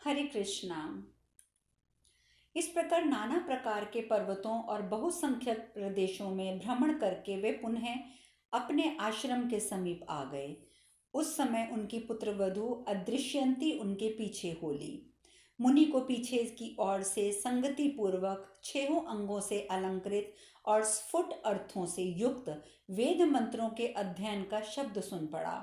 हरे कृष्णा। इस प्रकार नाना प्रकार के पर्वतों और बहुसंख्यक प्रदेशों में भ्रमण करके वे पुनः अपने आश्रम के समीप आ गए। उस समय उनकी पुत्रवधू अदृश्यंती उनके पीछे हो ली। मुनि को पीछे की ओर से संगति पूर्वक छहों अंगों से अलंकृत और स्फुट अर्थों से युक्त वेद मंत्रों के अध्ययन का शब्द सुन पड़ा।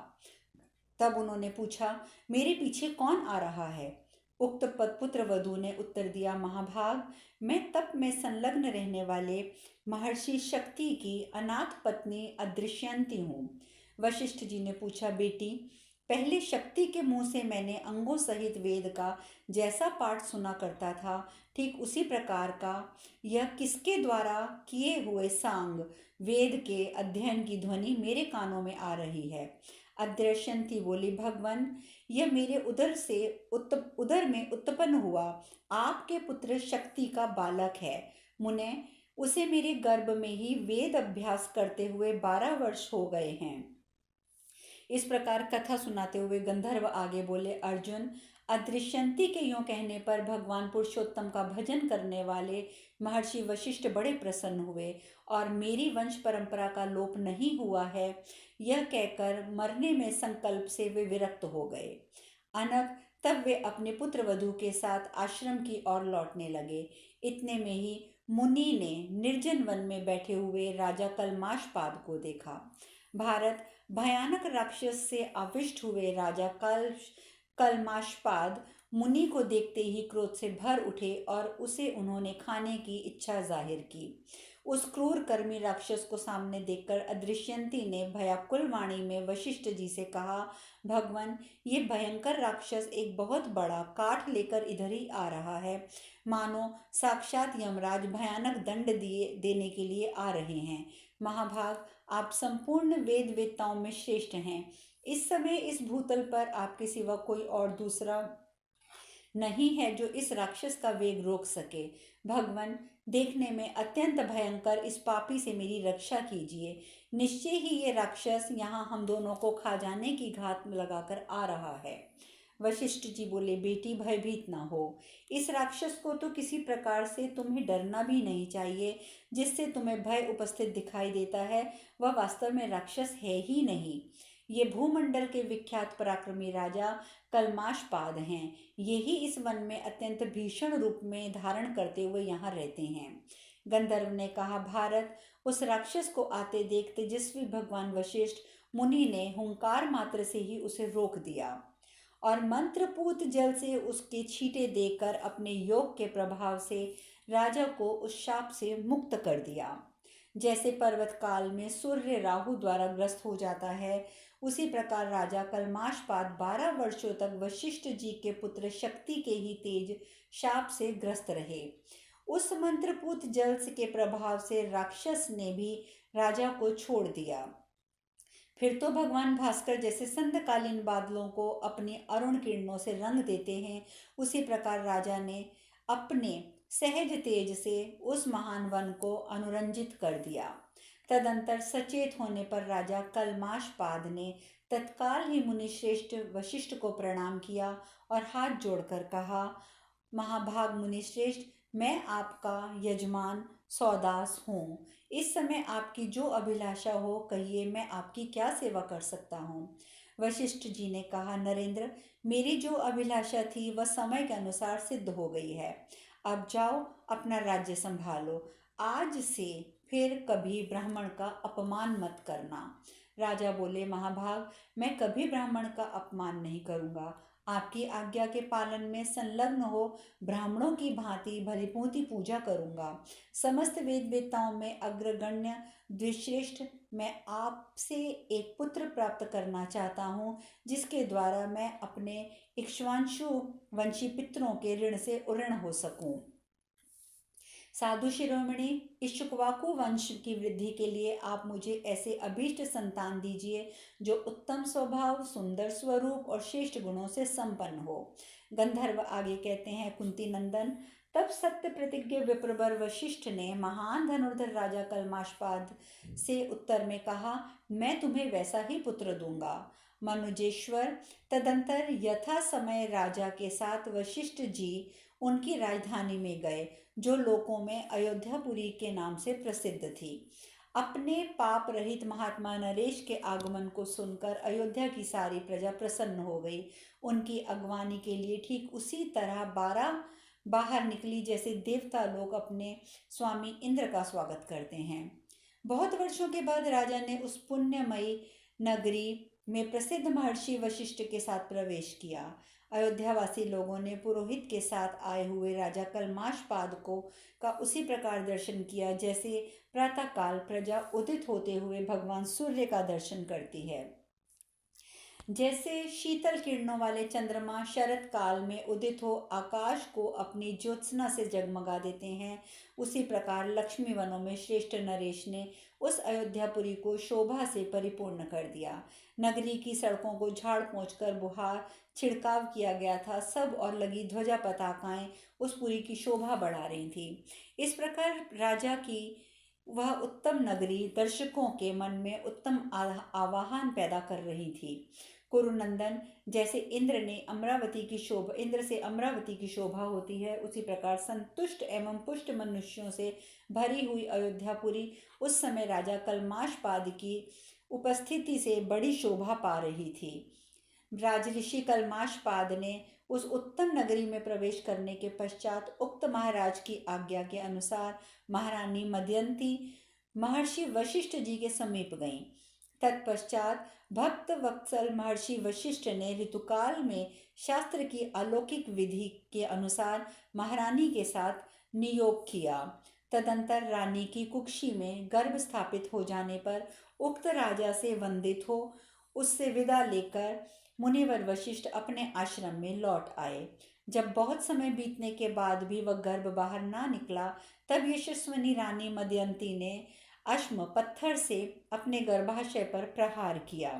तब उन्होंने पूछा, मेरे पीछे कौन आ रहा है? उक्त पुत्र वधु ने उत्तर दिया, महाभाग, मैं तप में संलग्न रहने वाले महर्षि शक्ति की अनाथ पत्नी अदृश्यंती हूँ। वशिष्ठ जी ने पूछा, बेटी, पहले शक्ति के मुंह से मैंने अंगों सहित वेद का जैसा पाठ सुना करता था, ठीक उसी प्रकार का यह किसके द्वारा किए हुए सांग वेद के अध्ययन की ध्वनि मेरे कानों में आ रही है। अदृश्यंती बोली, भगवान, यह मेरे उदर में उत्पन्न हुआ आपके पुत्र शक्ति का बालक है। मुने, उसे मेरे गर्भ में ही वेद अभ्यास करते हुए 12 वर्ष हो गए हैं। इस प्रकार कथा सुनाते हुए गंधर्व आगे बोले, अर्जुन, अदृश्यंती के यों कहने पर भगवान पुरुषोत्तम का भजन करने वाले महर्षि वशिष्ठ बड़े प्रसन्न हुए और मेरी वंश परंपरा का लोप नहीं हुआ है यह कहकर मरने में संकल्प से वे विरक्त हो गए। अनग तब वे अपने पुत्र वधु के साथ आश्रम की ओर लौटने लगे। इतने में ही मुनि ने निर्जन वन में बैठे हुए राजा कलमाशपाद को देखा। भारत, भयानक राक्षस से आविष्ट हुए राजा कलमाशपाद मुनि को देखते ही क्रोध से भर उठे और उसे उन्होंने खाने की इच्छा जाहिर की। उस क्रूर कर्मी राक्षस को सामने देखकर अदृश्यंती ने भयाकुल वाणी में वशिष्ठ जी से कहा, भगवान, ये भयंकर राक्षस एक बहुत बड़ा काठ लेकर इधर ही आ रहा है, मानो साक्षात यमराज भयानक दंड देने के लिए आ रहे हैं। महाभाग, आप संपूर्ण वेद वेत्ताओं में श्रेष्ठ हैं। इस समय इस भूतल पर आपके सिवा कोई और दूसरा नहीं है जो इस राक्षस का वेग रोक सके। भगवान, देखने में अत्यंत भयंकर इस पापी से मेरी रक्षा कीजिए। निश्चय ही ये राक्षस यहाँ हम दोनों को खा जाने की घात लगाकर आ रहा है। वशिष्ठ जी बोले, बेटी, भयभीत ना हो। इस राक्षस को तो किसी प्रकार से तुम्हें डरना भी नहीं चाहिए। जिससे तुम्हें भय उपस्थित दिखाई देता है वह वास्तव में राक्षस है ही नहीं। ये भूमंडल के विख्यात पराक्रमी राजा कलमाशपाद हैं। यही इस वन में अत्यंत भीषण रूप में धारण करते हुए यहाँ रहते हैं। गंधर्व ने कहा, भारत, उस राक्षस को आते देख तेजस्वी भगवान वशिष्ठ मुनि ने हुंकार मात्र से ही उसे रोक दिया और मंत्रपूत जल से उसके छींटे देकर अपने योग के प्रभाव से राजा को उस शाप से मुक्त कर दिया। जैसे पर्वत काल में सूर्य राहु द्वारा ग्रस्त हो जाता है, उसी प्रकार राजा कलमाशपाद 12 वर्षों तक वशिष्ठ जी के पुत्र शक्ति के ही तेज शाप से ग्रस्त रहे। उस मंत्रपूत जल के प्रभाव से राक्षस ने भी राजा को छोड़ दिया। फिर तो भगवान भास्कर जैसे संध्याकालीन बादलों को अपनी अरुण किरणों से रंग देते हैं, उसी प्रकार राजा ने अपने सहज तेज से उस महान वन को अनुरंजित कर दिया। तदंतर सचेत होने पर राजा कलमाशपाद ने तत्काल ही मुनिश्रेष्ठ वशिष्ठ को प्रणाम किया और हाथ जोड़कर कहा, महाभाग मुनिश्रेष्ठ, मैं आपका यजमान सौदास हूँ। इस समय आपकी जो अभिलाषा हो कहिए, मैं आपकी क्या सेवा कर सकता हूँ। वशिष्ठ जी ने कहा, नरेंद्र, मेरी जो अभिलाषा थी वह समय के अनुसार सिद्ध हो गई है। अब जाओ, अपना राज्य संभालो। आज से फिर कभी ब्राह्मण का अपमान मत करना। राजा बोले, महाभाग, मैं कभी ब्राह्मण का अपमान नहीं करूँगा। आपकी आज्ञा के पालन में संलग्न हो ब्राह्मणों की भांति भलीभांति पूजा करूँगा। समस्त वेद वेत्ताओं में अग्रगण्य द्विश्रेष्ठ मैं आपसे एक पुत्र प्राप्त करना चाहता हूँ, जिसके द्वारा मैं अपने इक्ष्वांशु वंशी पितरों के ऋण से उऋण हो सकूँ। साधु शिरोमणि, इक्ष्वाकु वंश की वृद्धि के लिए आप मुझे ऐसे अभीष्ट संतान दीजिए जो उत्तम स्वभाव, सुंदर स्वरूप और श्रेष्ठ गुणों से संपन्न हो। गंधर्व आगे कहते हैं, कुंती नंदन, तब सत्य प्रतिज्ञ विप्रवर वशिष्ठ ने महान धनुर्धर राजा कलमाशपाद से उत्तर में कहा, मैं तुम्हें वैसा ही पुत्र दूंगा। मनुजेश्वर। तदंतर यथा समय राजा के साथ वशिष्ठ जी उनकी राजधानी में गए, जो लोकों में अयोध्यापुरी के नाम से प्रसिद्ध थी। अपने पाप रहित महात्मा नरेश के आगमन को सुनकर अयोध्या की सारी प्रजा प्रसन्न हो गई। उनकी अगवानी के लिए ठीक उसी तरह 12 बाहर निकली जैसे देवता लोग अपने स्वामी इंद्र का स्वागत करते हैं। बहुत वर्षों के बाद राजा ने उस पुण्यमयी नगरी में प्रसिद्ध महर्षि वशिष्ठ के साथ प्रवेश किया। अयोध्यावासी लोगों ने पुरोहित के साथ आए हुए राजा कलमाशपाद को का उसी प्रकार दर्शन किया जैसे प्रातःकाल प्रजा उदित होते हुए भगवान सूर्य का दर्शन करती है। जैसे शीतल किरणों वाले चंद्रमा शरद काल में उदित हो आकाश को अपनी ज्योत्सना से जगमगा देते हैं, उसी प्रकार लक्ष्मी वनों में श्रेष्ठ नरेश ने उस अयोध्यापुरी को शोभा से परिपूर्ण कर दिया। नगरी की सड़कों को झाड़ पोंछकर बुहार छिड़काव किया गया था। सब और लगी ध्वजा पताकाएं उस पुरी की शोभा बढ़ा रही थी। इस प्रकार राजा की वह उत्तम नगरी दर्शकों के मन में उत्तम आवाहन पैदा कर रही थी। कुरुनंदन, जैसे इंद्र से अमरावती की शोभा होती है, उसी प्रकार संतुष्ट एवं पुष्ट मनुष्यों से भरी हुई अयोध्यापुरी उस समय राजा कलमाशपाद की उपस्थिति से बड़ी शोभा पा रही थी। राजऋषि कलमाशपाद ने उस उत्तम नगरी में प्रवेश करने के पश्चात उक्त महाराज की आज्ञा के अनुसार महारानी मदयंती महर्षि वशिष्ठ जी के समीप गईं। तत्पश्चात भक्त वत्सल महर्षि वशिष्ठ ने ऋतुकाल में शास्त्र की अलौकिक विधि के अनुसार महारानी के साथ नियोग किया। तदंतर रानी की कुक्षी में गर्भ स्थापित हो जाने पर उक्त राजा से वंदित हो उससे विदा लेकर मुनिवर वशिष्ठ अपने आश्रम में लौट आए। जब बहुत समय बीतने के बाद भी वह गर्भ बाहर ना निकला, तब यशस्विनी रानी मदयंती ने अश्म पत्थर से अपने गर्भाशय पर प्रहार किया।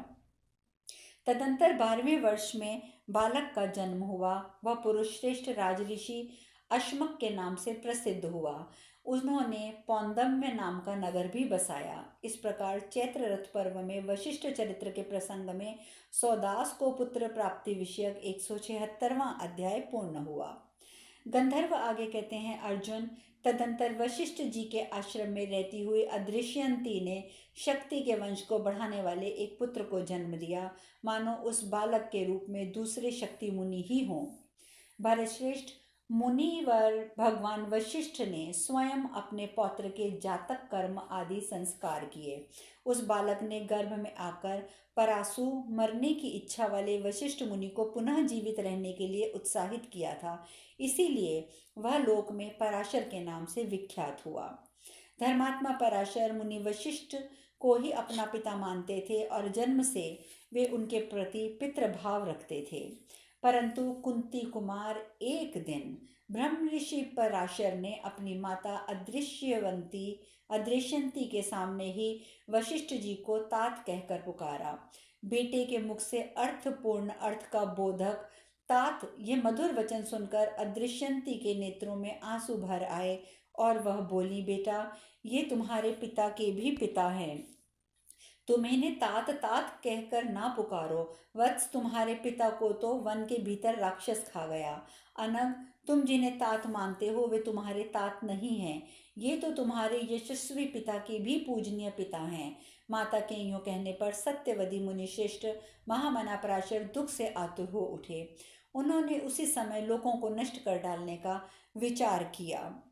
तदंतर 12वें वर्ष में बालक का जन्म हुआ। वह पुरुष श्रेष्ठ राजऋषि अश्मक के नाम से प्रसिद्ध हुआ। उन्होंने पौंदम्य नाम का नगर भी बसाया। इस प्रकार चैत्र रथ पर्व में वशिष्ठ चरित्र के प्रसंग में सौदास को पुत्र प्राप्ति विषयक 176वां अध्याय पूर्ण हुआ। गंधर्व आगे कहते हैं, अर्जुन, तदंतर वशिष्ठ जी के आश्रम में रहती हुई अदृश्यंती ने शक्ति के वंश को बढ़ाने वाले एक पुत्र को जन्म दिया, मानो उस बालक के रूप में दूसरे शक्ति मुनि ही हों। भरतश्रेष्ठ, मुनिवर भगवान वशिष्ठ ने स्वयं अपने पौत्र के जातक कर्म आदि संस्कार किए। उस बालक ने गर्भ में आकर परासु मरने की इच्छा वाले वशिष्ठ मुनि को पुनः जीवित रहने के लिए उत्साहित किया था। इसीलिए वह लोक में पराशर के नाम से विख्यात हुआ। धर्मात्मा पराशर मुनि वशिष्ठ को ही अपना पिता मानते थे और जन्म से वे उनके प्रति पितृभाव रखते थे। परंतु कुंती कुमार एक दिन ब्रह्म ऋषि पराशर ने अपनी माता अदृश्यंती के सामने ही वशिष्ठ जी को तात कहकर पुकारा। बेटे के मुख से अर्थपूर्ण अर्थ का बोधक तात ये मधुर वचन सुनकर अदृश्यंती के नेत्रों में आंसू भर आए और वह बोली, बेटा, ये तुम्हारे पिता के भी पिता हैं। तुम इन्हें तात तात कहकर ना पुकारो। वत्स, तुम्हारे पिता को तो वन के भीतर राक्षस खा गया। अनग, तुम जिन्हें तात मानते हो वे तुम्हारे तात नहीं हैं। ये तो तुम्हारे यशस्वी पिता के भी पूजनीय पिता हैं। माता के यूँ कहने पर सत्यवती मुनि श्रेष्ठ महामना पराशर दुख से आतुर हो उठे। उन्होंने उसी समय लोगों को नष्ट कर डालने का विचार किया।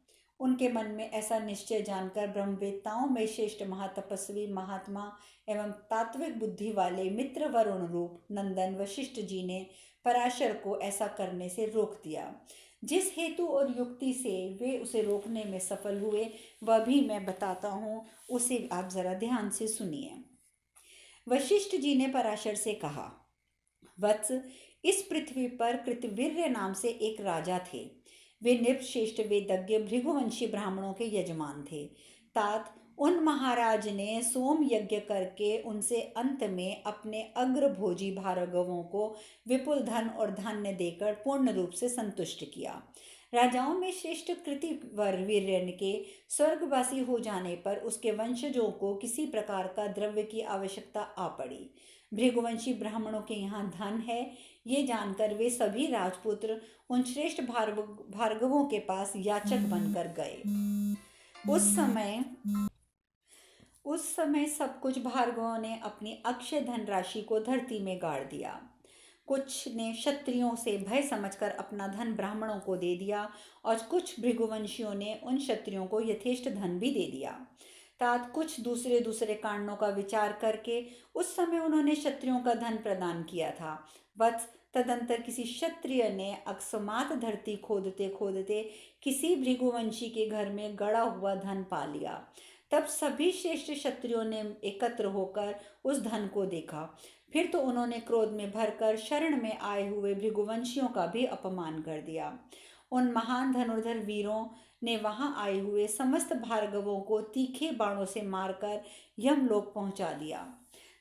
उनके मन में ऐसा निश्चय जानकर ब्रह्मवेत्ताओं में श्रेष्ठ महातपस्वी महात्मा एवं तात्विक बुद्धि वाले मित्र वरुण रूप नंदन वशिष्ठ जी ने पराशर को ऐसा करने से रोक दिया। जिस हेतु और युक्ति से वे उसे रोकने में सफल हुए वह भी मैं बताता हूँ, उसे आप जरा ध्यान से सुनिए। वशिष्ठ जी ने पराशर से कहा, वत्स, इस पृथ्वी पर कृतवीर्य नाम से एक राजा थे। वे नृपश्रेष्ठ वेदज्ञ भृगुवंशी ब्राह्मणों के यजमान थे। तात, उन महाराज ने सोम यज्ञ करके उनसे अंत में अपने अग्रभोजी भार्गवों को विपुल धन और धान्य देकर पूर्ण रूप से संतुष्ट किया। राजाओं में श्रेष्ठ कृतिवर्य के स्वर्गवासी हो जाने पर उसके वंशजों को किसी प्रकार का द्रव्य की आवश्यकता आ पड़ी। भृगुवंशी ब्राह्मणों के यहाँ धन है। ये जानकर वे सभी राजपुत्र उन श्रेष्ठ भार्गवों के पास याचक बनकर गए। उस समय सब कुछ भार्गवों ने अपनी अक्षय धनराशि को धरती में गाड़ दिया। कुछ ने क्षत्रियों से भय समझकर अपना धन ब्राह्मणों को दे दिया और कुछ भृगुवंशियों ने उन क्षत्रियों को यथेष्ट धन भी दे दिया। तात कुछ दूसरे कारणों का विचार करके उस समय उन्होंने क्षत्रियों का धन प्रदान किया था। वत्स तदंतर किसी क्षत्रिय ने अकस्मात धरती खोदते खोदते किसी भृगुवंशी के घर में गड़ा हुआ धन पा लिया। तब सभी श्रेष्ठ क्षत्रियों ने एकत्र होकर उस धन को देखा। फिर तो उन्होंने क्रोध में भरकर शरण में आए हुए भृगुवंशियों का भी अपमान कर दिया। उन महान धनुर्धर वीरों ने वहां आए हुए समस्त भार्गवों को तीखे बाणों से मारकर यमलोक पहुंचा दिया।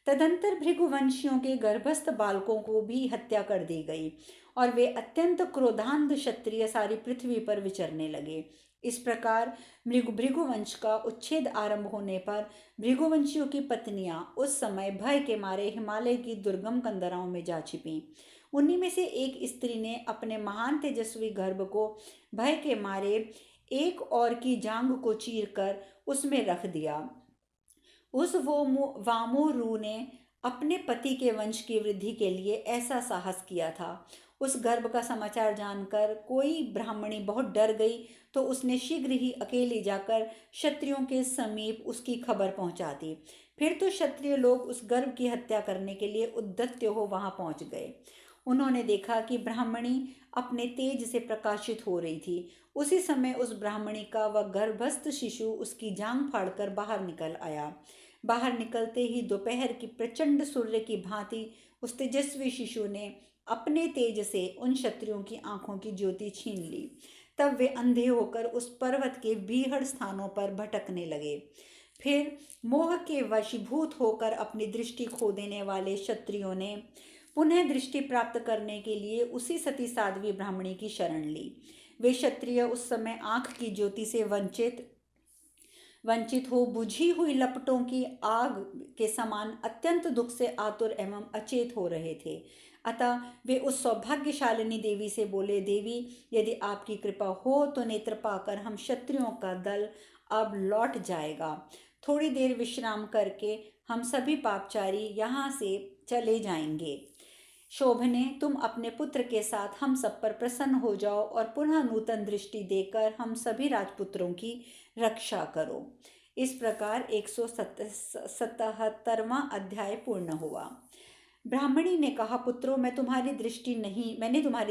तदंतर भृगुवंशियों के गर्भस्थ बालकों को भी हत्या कर दी गई और वे अत्यंत क्रोधांध क्षत्रिय सारी पृथ्वी पर विचरने लगे। इस प्रकार भृगुवंश का उच्छेद आरंभ होने पर भृगुवंशियों की पत्नियां उस समय भय के मारे हिमालय की दुर्गम कंदराओं में जा छिपीं। उन्हीं में से एक स्त्री ने अपने महान तेजस्वी गर्भ को भय के मारे एक और की जांघ को चीरकर उसमें रख दिया। उस वामोरु ने अपने पति के वंश की वृद्धि के लिए ऐसा साहस किया था। उस गर्भ का समाचार जानकर कोई ब्राह्मणी बहुत डर गई तो उसने शीघ्र ही अकेली जाकर क्षत्रियों के समीप उसकी खबर पहुंचा दी। फिर तो क्षत्रिय लोग उस गर्भ की हत्या करने के लिए उद्यत हो वहां पहुंच गए। उन्होंने देखा कि ब्राह्मणी अपने तेज से प्रकाशित हो रही थी। उसी समय उस ब्राह्मणी का वह गर्भस्थ शिशु उसकी जांघ फाड़कर बाहर निकल आया। बाहर निकलते ही दोपहर की प्रचंड सूर्य की भांति उस तेजस्वी शिशु ने अपने तेज से उन क्षत्रियों की आंखों की ज्योति छीन ली। तब वे अंधे होकर उस पर्वत के बीहड़ स्थानों पर भटकने लगे। फिर मोह के वशीभूत होकर अपनी दृष्टि खो देने वाले क्षत्रियों ने पुनः दृष्टि प्राप्त करने के लिए उसी सती साध्वी ब्राह्मणी की शरण ली। वे क्षत्रिय उस समय आंख की ज्योति से वंचित हो बुझी हुई लपटों की आग के समान अत्यंत दुख से आतुर एवं अचेत हो रहे थे। अतः वे उस सौभाग्यशालिनी देवी से बोले, देवी, यदि आपकी कृपा हो तो नेत्र पाकर हम क्षत्रियों का दल अब लौट जाएगा। थोड़ी देर विश्राम करके हम सभी पापचारी यहाँ से चले जाएंगे। शोभने, तुम अपने पुत्र के साथ हम सब पर प्रसन्न हो जाओ और पुनः नूतन दृष्टि देकर हम सभी राजपुत्रों की रक्षा करो। इस प्रकार 177वां अध्याय पूर्ण हुआ। ब्राह्मणी ने कहा, पुत्रों, मैंने तुम्हारी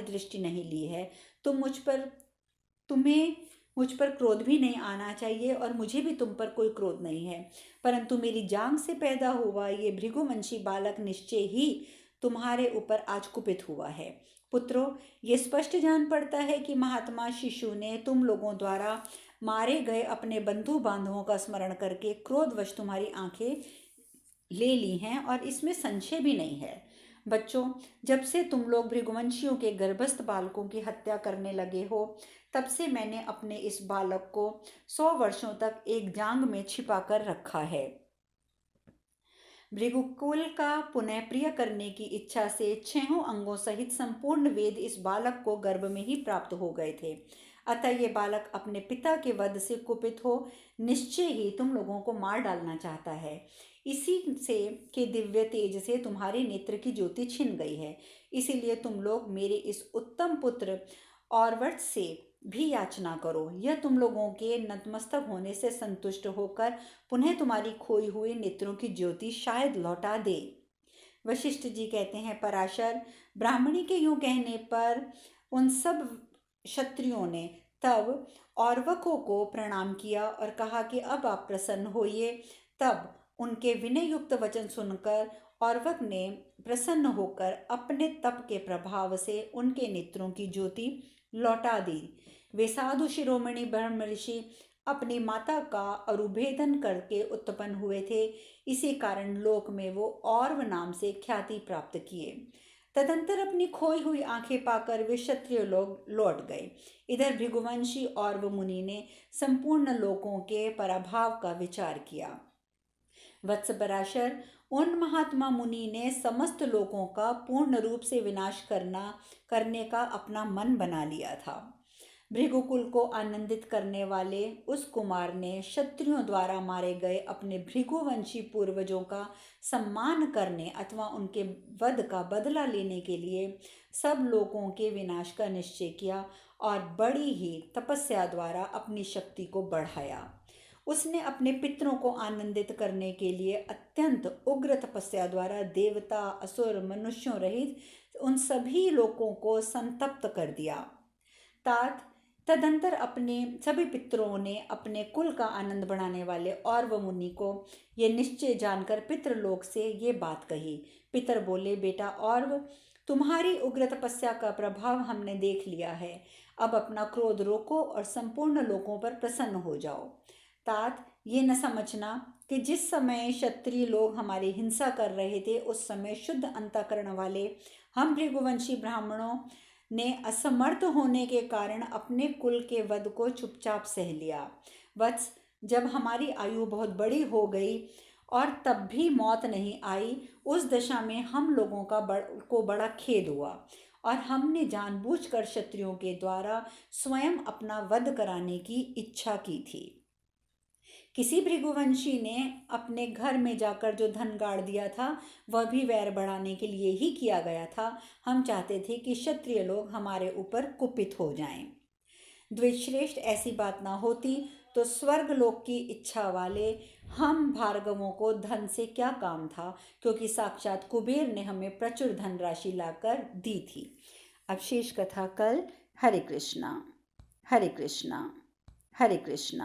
दृष्टि नहीं ली है। तुम्हें मुझ पर क्रोध भी नहीं आना चाहिए और मुझे भी तुम पर कोई क्रोध नहीं है, परंतु मेरी जांघ से पैदा हुआ ये भृगुवंशी बालक निश्चय ही तुम्हारे ऊपर आज कुपित हुआ है। पुत्रों, ये स्पष्ट जान पड़ता है कि महात्मा शिशु ने तुम लोगों द्वारा मारे गए अपने बंधु बांधवों का स्मरण करके क्रोधवश तुम्हारी आंखें ले ली हैं और इसमें संशय भी नहीं है। बच्चों, जब से तुम लोग भृगुवंशियों के गर्भस्थ बालकों की हत्या करने लगे हो, तब से मैंने अपने इस बालक को 100 वर्षों तक एक जांग में छिपा कर रखा है। भृगुकुल का पुनः प्रिय करने की इच्छा से 6 अंगों सहित संपूर्ण वेद इस बालक को गर्भ में ही प्राप्त हो गए थे। अतः ये बालक अपने पिता के वध से कुपित हो निश्चय ही तुम लोगों को मार डालना चाहता है। इसी से के दिव्य तेज से तुम्हारे नेत्र की ज्योति छिन गई है। इसीलिए तुम लोग मेरे इस उत्तम पुत्र औरवट से भी याचना करो। यह तुम लोगों के नतमस्तक होने से संतुष्ट होकर पुनः तुम्हारी खोई हुई नेत्रों की ज्योति शायद लौटा दे। वशिष्ठ जी कहते हैं, पराशर, ब्राह्मणी के यूं कहने पर उन सब क्षत्रियों ने तब औरवकों को प्रणाम किया और कहा कि अब आप प्रसन्न होइए। तब उनके विनय युक्त वचन सुनकर औरवक ने प्रसन्न होकर अपने तप के प्रभाव से उनके नेत्रों की ज्योति लौटा दी। वे साधु शिरोमणि ब्रह्मर्षि अपनी माता का अरुभेदन करके उत्पन्न हुए थे। इसी कारण लोक में वो औरव नाम से ख्याति प्राप्त किए। तदंतर अपनी खोई हुई आंखें पाकर वे क्षत्रिय लोग लौट गए। इधर भृगुवंशी औरव मुनि ने संपूर्ण लोकों के पराभाव का विचार किया। वत्स पराशर, उन महात्मा मुनि ने समस्त लोगों का पूर्ण रूप से विनाश करने का अपना मन बना लिया था। भृगुकुल को आनंदित करने वाले उस कुमार ने क्षत्रियों द्वारा मारे गए अपने भृगुवंशी पूर्वजों का सम्मान करने अथवा उनके वध का बदला लेने के लिए सब लोगों के विनाश का निश्चय किया और बड़ी ही तपस्या द्वारा अपनी शक्ति को बढ़ाया। उसने अपने पितरों को आनंदित करने के लिए अत्यंत उग्र तपस्या द्वारा देवता, असुर, मनुष्यों रहित उन सभी लोगों को संतप्त कर दिया। तदंतर अपने सभी पितरों ने अपने कुल का आनंद बढ़ाने वाले औरव मुनि को ये निश्चय जानकर पितृलोक से ये बात कही। पितर बोले, बेटा औरव, तुम्हारी उग्र तपस्या का प्रभाव हमने देख लिया है। अब अपना क्रोध रोको और संपूर्ण लोगों पर प्रसन्न हो जाओ। तात, ये न समझना कि जिस समय क्षत्रिय लोग हमारी हिंसा कर रहे थे उस समय शुद्ध अंतःकरण वाले हम भृगुवंशी ब्राह्मणों ने असमर्थ होने के कारण अपने कुल के वध को चुपचाप सह लिया। वत्स, जब हमारी आयु बहुत बड़ी हो गई और तब भी मौत नहीं आई, उस दशा में हम लोगों को बड़ा खेद हुआ और हमने जानबूझकर क्षत्रियों के द्वारा स्वयं अपना वध कराने की इच्छा की थी। किसी भृगुवंशी ने अपने घर में जाकर जो धन गाड़ दिया था वह भी वैर बढ़ाने के लिए ही किया गया था। हम चाहते थे कि क्षत्रिय लोग हमारे ऊपर कुपित हो जाएं। द्विश्रेष्ठ, ऐसी बात ना होती तो स्वर्ग लोक की इच्छा वाले हम भार्गवों को धन से क्या काम था, क्योंकि साक्षात कुबेर ने हमें प्रचुर धनराशि लाकर दी थी। अब शेष कथा कल। हरे कृष्णा, हरे कृष्णा, हरे कृष्णा।